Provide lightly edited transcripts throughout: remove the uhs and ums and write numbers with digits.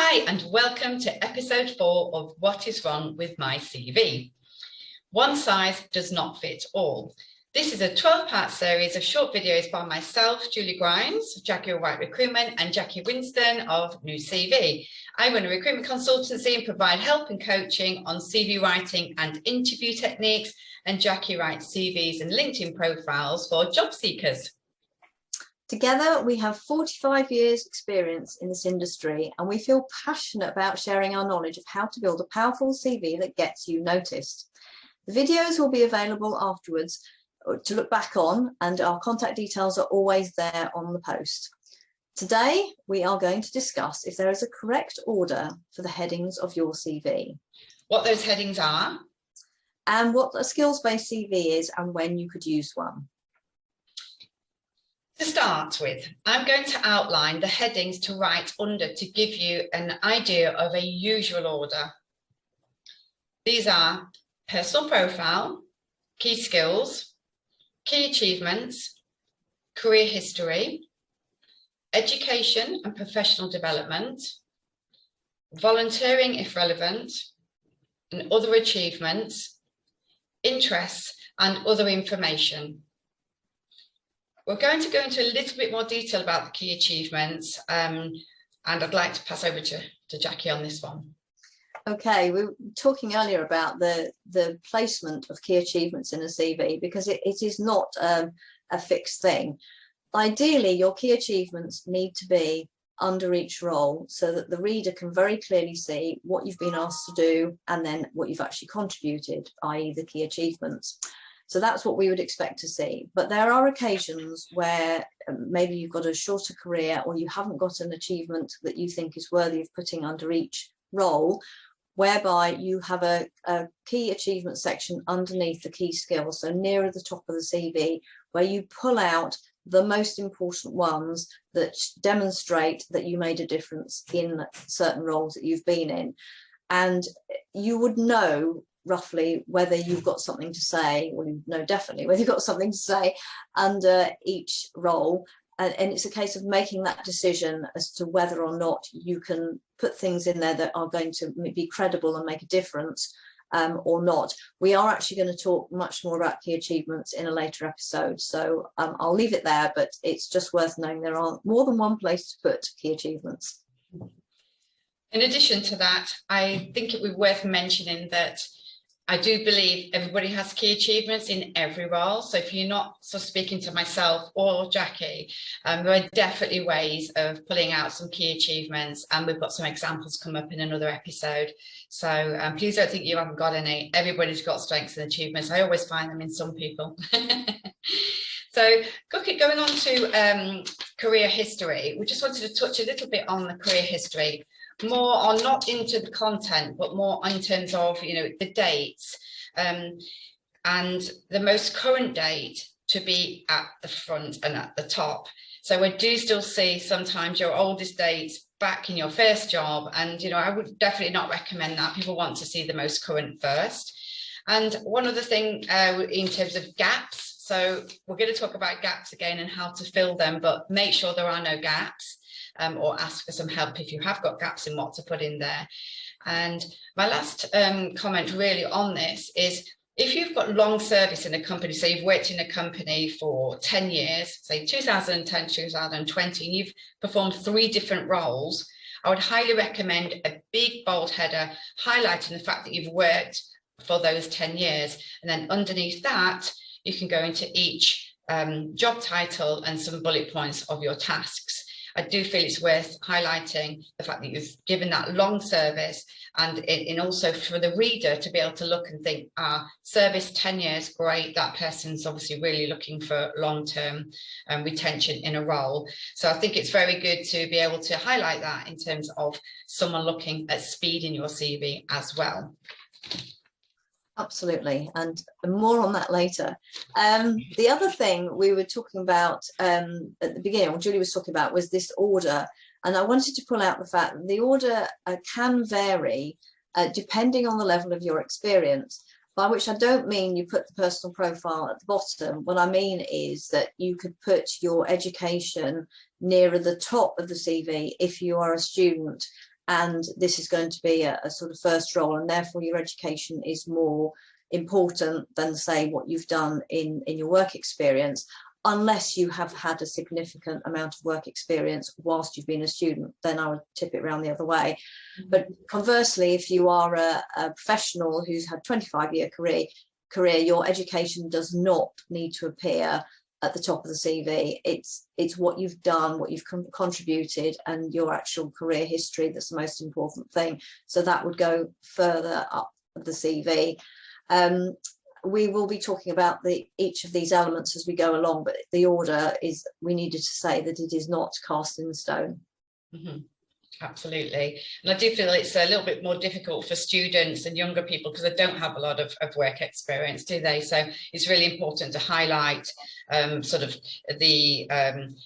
Hi, and welcome to episode 4 of What is Wrong with My CV. One size does not fit all. This is a 12-part series of short videos by myself, Julie Grimes, Jaguar White Recruitment, and Jaqui Winston of New CV. I run a recruitment consultancy and provide help and coaching on CV writing and interview techniques, and Jaqui writes CVs and LinkedIn profiles for job seekers. Together, we have 45 years experience in this industry, and we feel passionate about sharing our knowledge of how to build a powerful CV that gets you noticed. The videos will be available afterwards to look back on, and our contact details are always there on the post. Today, we are going to discuss if there is a correct order for the headings of your CV. What those headings are. And what a skills-based CV is and when you could use one. To start with, I'm going to outline the headings to write under to give you an idea of a usual order. These are personal profile, key skills, key achievements, career history, education and professional development, volunteering if relevant, and other achievements, interests and other information. We're going to go into a little bit more detail about the key achievements, and I'd like to pass over to Jaqui on this one. Okay, we were talking earlier about the placement of key achievements in a CV because it is not a fixed thing. Ideally, your key achievements need to be under each role so that the reader can very clearly see what you've been asked to do and then what you've actually contributed, i.e. the key achievements. So that's what we would expect to see. But there are occasions where maybe you've got a shorter career or you haven't got an achievement that you think is worthy of putting under each role, whereby you have a key achievement section underneath the key skills, so nearer the top of the CV, where you pull out the most important ones that demonstrate that you made a difference in certain roles that you've been in. And you would know roughly whether you've got something to say, or you know definitely whether you've got something to say under each role, and it's a case of making that decision as to whether or not you can put things in there that are going to be credible and make a difference or not. We are actually going to talk much more about key achievements in a later episode, so I'll leave it there, but it's just worth knowing there are more than one place to put key achievements. In addition to that, I think it would be worth mentioning that I do believe everybody has key achievements in every role. So if you're not sort of speaking to myself or Jaqui, there are definitely ways of pulling out some key achievements, and we've got some examples come up in another episode. So please don't think you haven't got any. Everybody's got strengths and achievements. I always find them in some people. So going on to career history, we just wanted to touch a little bit on the career history. More on not into the content, but more in terms of, you know, the dates and the most current date to be at the front and at the top. So we do still see sometimes your oldest dates back in your first job, and you know, I would definitely not recommend that. People want to see the most current first. And one other thing in terms of gaps, so we're going to talk about gaps again and how to fill them, but make sure there are no gaps. Or ask for some help if you have got gaps in what to put in there. And my last comment really on this is, if you've got long service in a company, so you've worked in a company for 10 years, say 2010, 2020, and you've performed 3 different roles, I would highly recommend a big bold header highlighting the fact that you've worked for those 10 years. And then underneath that, you can go into each job title and some bullet points of your tasks. I do feel it's worth highlighting the fact that you've given that long service, and also for the reader to be able to look and think, service 10 years, great, that person's obviously really looking for long-term retention in a role. So I think it's very good to be able to highlight that in terms of someone looking at speed in your CV as well. Absolutely, and more on that later. The other thing we were talking about at the beginning, what Julie was talking about, was this order, and I wanted to pull out the fact that the order can vary depending on the level of your experience, by which I don't mean you put the personal profile at the bottom. What I mean is that you could put your education nearer the top of the CV if you are a student, and this is going to be a sort of first role, and therefore your education is more important than, say, what you've done in your work experience, unless you have had a significant amount of work experience whilst you've been a student. Then I would tip it around the other way. But conversely, if you are a professional who's had 25-year career, your education does not need to appear at the top of the CV. It's what you've done, what you've contributed, and your actual career history that's the most important thing. So that would go further up the CV. We will be talking about each of these elements as we go along, but the order is, we needed to say that it is not cast in stone. Mm-hmm. Absolutely. And I do feel it's a little bit more difficult for students and younger people because they don't have a lot of work experience, do they? So it's really important to highlight sort of the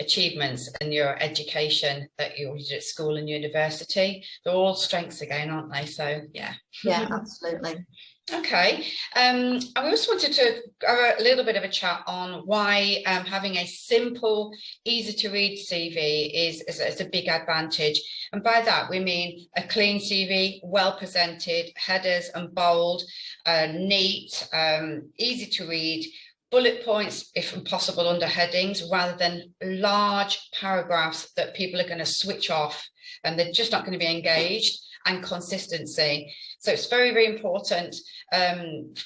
achievements in your education that you did at school and university. They're all strengths again, aren't they? So yeah. Yeah, absolutely. Okay, I also wanted to have a little bit of a chat on why having a simple, easy to read CV is a big advantage. And by that, we mean a clean CV, well presented, headers and bold, neat, easy to read, bullet points, if possible, under headings, rather than large paragraphs that people are going to switch off and they're just not going to be engaged, and consistency. So it's very, very important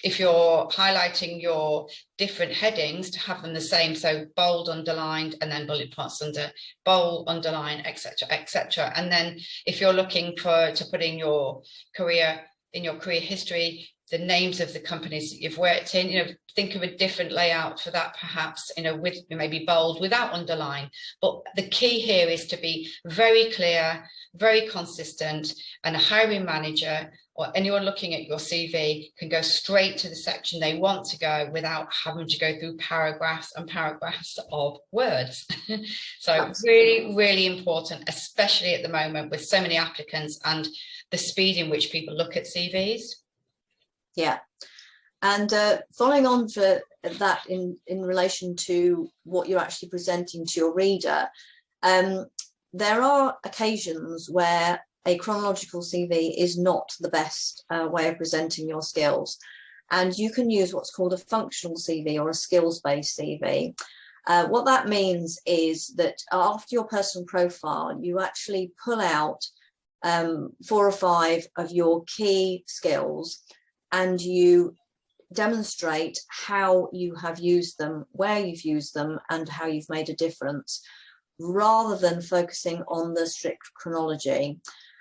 if you're highlighting your different headings to have them the same. So bold, underlined, and then bullet points under bold, underline, etc., etc. And then if you're looking to put in your career history, the names of the companies that you've worked in, think of a different layout for that, perhaps, with maybe bold without underline. But the key here is to be very clear, very consistent, and a hiring manager or anyone looking at your CV can go straight to the section they want to go without having to go through paragraphs and paragraphs of words. So really, really important, especially at the moment with so many applicants and the speed in which people look at CVs. Yeah. And following on for that in relation to what you're actually presenting to your reader, there are occasions where a chronological CV is not the best way of presenting your skills. And you can use what's called a functional CV or a skills-based CV. What that means is that after your personal profile, you actually pull out 4 or 5 of your key skills, and you demonstrate how you have used them, where you've used them, and how you've made a difference, rather than focusing on the strict chronology.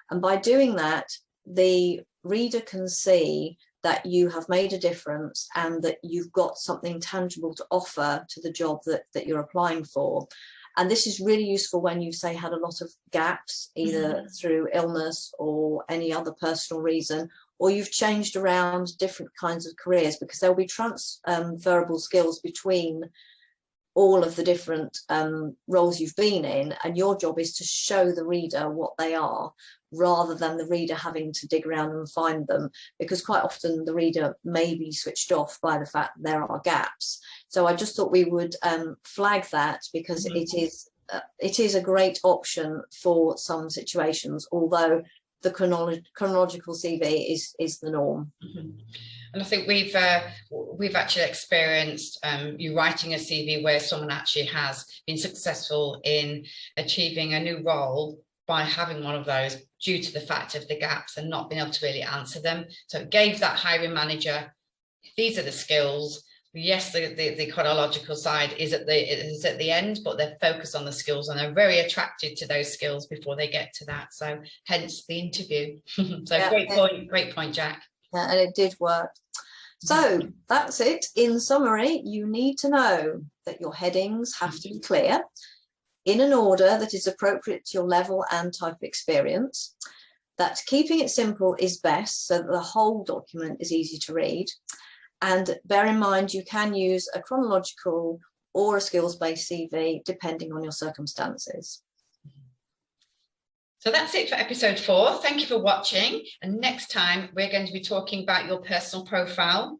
And by doing that, the reader can see that you have made a difference and that you've got something tangible to offer to the job that you're applying for. And this is really useful when you, say, had a lot of gaps, either through illness or any other personal reason, or you've changed around different kinds of careers, because there'll be transferable skills between all of the different roles you've been in, and your job is to show the reader what they are, rather than the reader having to dig around and find them, because quite often the reader may be switched off by the fact that there are gaps. So I just thought we would flag that, because it is a great option for some situations, although the chronological CV is the norm. And I think we've actually experienced you writing a CV where someone actually has been successful in achieving a new role by having one of those, due to the fact of the gaps and not being able to really answer them. So it gave that hiring manager, these are the skills. Yes, the chronological side is at the end, but they're focused on the skills and they're very attracted to those skills before they get to that. So hence the interview. So yeah, great point, Jack. Yeah, and it did work. So that's it. In summary, you need to know that your headings have to be clear, in an order that is appropriate to your level and type of experience, that keeping it simple is best so that the whole document is easy to read. And bear in mind, you can use a chronological or a skills-based CV depending on your circumstances. So that's it for episode 4. Thank you for watching. And next time we're going to be talking about your personal profile,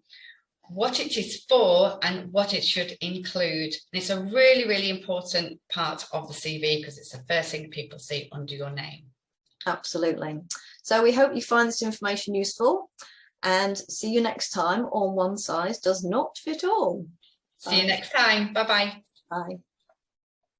what it is for and what it should include. And it's a really, really important part of the CV because it's the first thing people see under your name. Absolutely. So we hope you find this information useful, and see you next time on One Size Does Not Fit All. See you next time. Bye-bye. Bye.